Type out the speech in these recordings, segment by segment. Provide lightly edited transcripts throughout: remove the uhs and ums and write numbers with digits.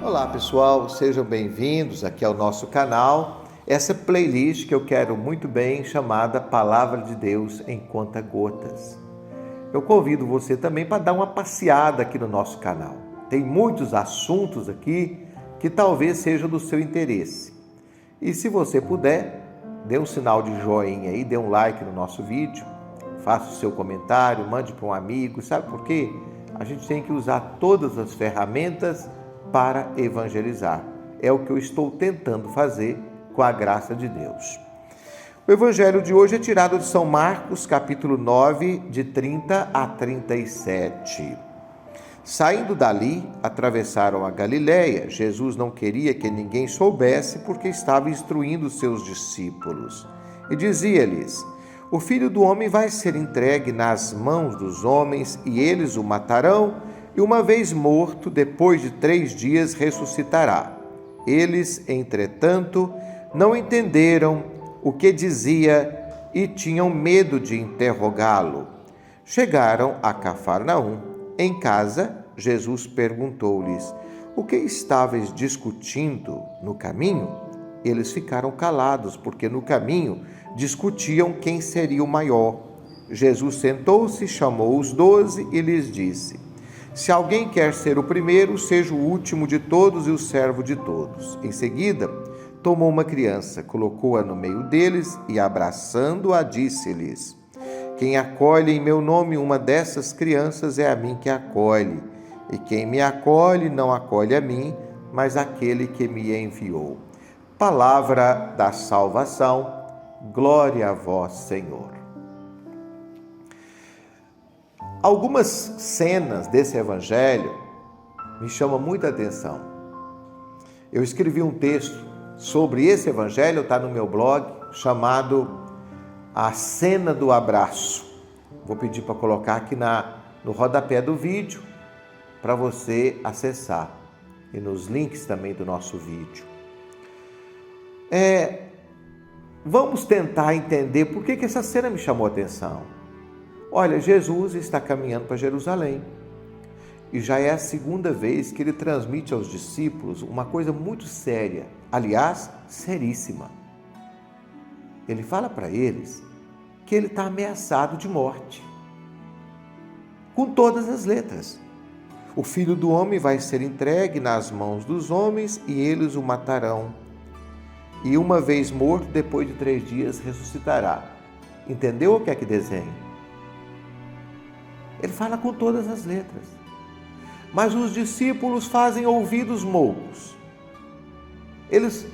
Olá pessoal, sejam bem-vindos aqui ao nosso canal. Essa playlist que eu quero muito bem, chamada Palavra de Deus em Conta-Gotas. Eu convido você também para dar uma passeada aqui no nosso canal. Tem muitos assuntos aqui que talvez sejam do seu interesse. E se você puder, dê um sinal de joinha aí, dê um like no nosso vídeo, faça o seu comentário, mande para um amigo. Sabe por quê? A gente tem que usar todas as ferramentas para evangelizar. É o que eu estou tentando fazer com a graça de Deus. O evangelho de hoje é tirado de São Marcos, capítulo 9, de 30 a 37. Saindo dali, atravessaram a Galiléia. Jesus não queria que ninguém soubesse, porque estava instruindo os seus discípulos. E dizia-lhes: o Filho do Homem vai ser entregue nas mãos dos homens, e eles o matarão, e uma vez morto, depois de 3 dias, ressuscitará. Eles, entretanto, não entenderam o que dizia e tinham medo de interrogá-lo. Chegaram a Cafarnaum. Em casa, Jesus perguntou-lhes: o que estáveis discutindo no caminho? Eles ficaram calados, porque no caminho discutiam quem seria o maior. Jesus sentou-se, chamou os 12 e lhes disse: se alguém quer ser o primeiro, seja o último de todos e o servo de todos. Em seguida, tomou uma criança, colocou-a no meio deles e, abraçando-a, disse-lhes: quem acolhe em meu nome uma dessas crianças é a mim que acolhe, e quem me acolhe não acolhe a mim, mas aquele que me enviou. Palavra da salvação, glória a vós, Senhor. Algumas cenas desse evangelho me chamam muita atenção. Eu escrevi um texto sobre esse evangelho, está no meu blog, chamado A Cena do Abraço. Vou pedir para colocar aqui no rodapé do vídeo, para você acessar, e nos links também do nosso vídeo. Vamos tentar entender por que essa cena me chamou a atenção. Olha, Jesus está caminhando para Jerusalém e já é a 2ª vez que ele transmite aos discípulos uma coisa muito séria, aliás, seríssima. Ele fala para eles que ele está ameaçado de morte, com todas as letras. O Filho do Homem vai ser entregue nas mãos dos homens e eles o matarão. E uma vez morto, depois de 3 dias, ressuscitará. Entendeu o que é que desenha? Ele fala com todas as letras. Mas os discípulos fazem ouvidos moucos. Eles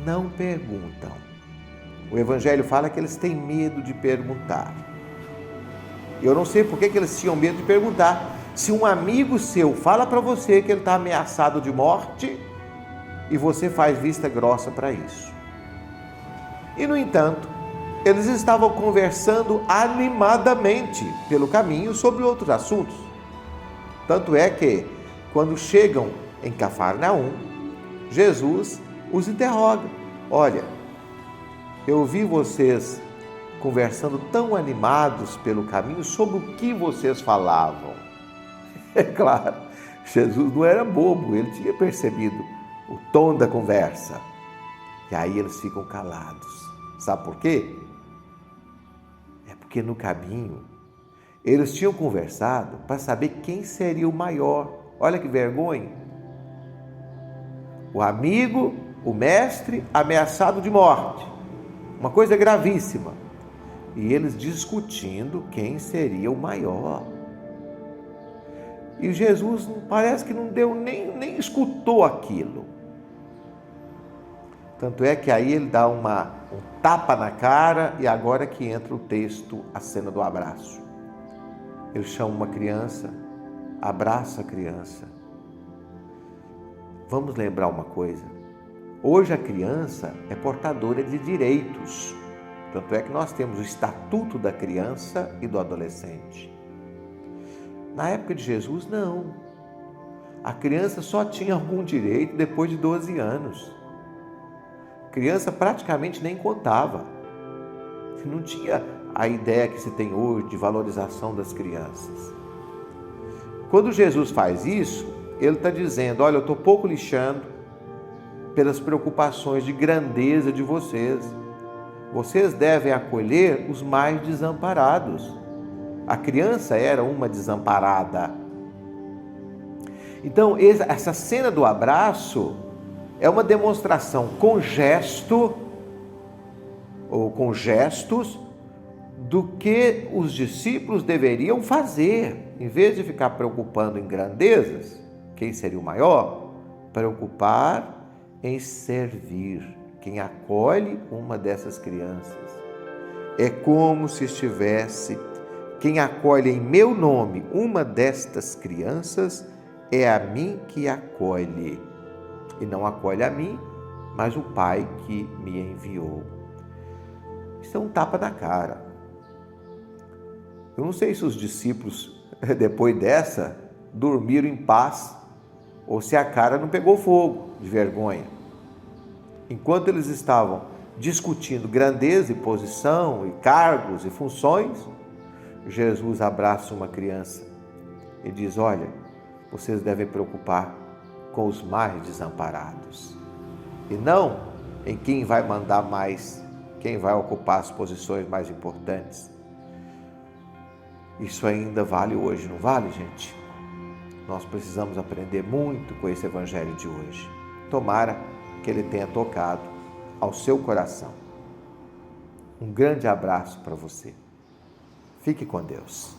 não perguntam. O Evangelho fala que eles têm medo de perguntar. Eu não sei por que eles tinham medo de perguntar. Se um amigo seu fala para você que ele está ameaçado de morte e você faz vista grossa para isso. E, no entanto, eles estavam conversando animadamente pelo caminho sobre outros assuntos. Tanto é que, quando chegam em Cafarnaum, Jesus os interroga: olha, eu vi vocês conversando tão animados pelo caminho, sobre o que vocês falavam? É claro, Jesus não era bobo, ele tinha percebido o tom da conversa. E aí eles ficam calados. Sabe por quê? Porque no caminho eles tinham conversado para saber quem seria o maior. Olha que vergonha. O amigo, o mestre, ameaçado de morte. Uma coisa gravíssima. E eles discutindo quem seria o maior. E Jesus parece que não deu, nem escutou aquilo. Tanto é que aí ele dá um tapa na cara, e agora que entra o texto, a cena do abraço. Ele chama uma criança, abraça a criança. Vamos lembrar uma coisa. Hoje a criança é portadora de direitos. Tanto é que nós temos o Estatuto da Criança e do Adolescente. Na época de Jesus, não. A criança só tinha algum direito depois de 12 anos. A criança praticamente nem contava. Não tinha a ideia que se tem hoje de valorização das crianças. Quando Jesus faz isso, ele está dizendo: olha, eu estou pouco lixando pelas preocupações de grandeza de vocês. Vocês devem acolher os mais desamparados. A criança era uma desamparada. Então, essa cena do abraço é uma demonstração com gesto ou com gestos do que os discípulos deveriam fazer, em vez de ficar preocupando em grandezas, quem seria o maior, preocupar em servir. Quem acolhe uma dessas crianças é como se estivesse, quem acolhe em meu nome uma destas crianças é a mim que acolhe, e não acolhe a mim, mas o Pai que me enviou. Isso é um tapa na cara. Eu não sei se os discípulos, depois dessa, dormiram em paz, ou se a cara não pegou fogo de vergonha. Enquanto eles estavam discutindo grandeza e posição, e cargos e funções, Jesus abraça uma criança e diz: olha, vocês devem preocupar com os mais desamparados, e não em quem vai mandar mais, quem vai ocupar as posições mais importantes. Isso ainda vale hoje, não vale, gente? Nós precisamos aprender muito com esse evangelho de hoje. Tomara que ele tenha tocado ao seu coração. Um grande abraço para você. Fique com Deus.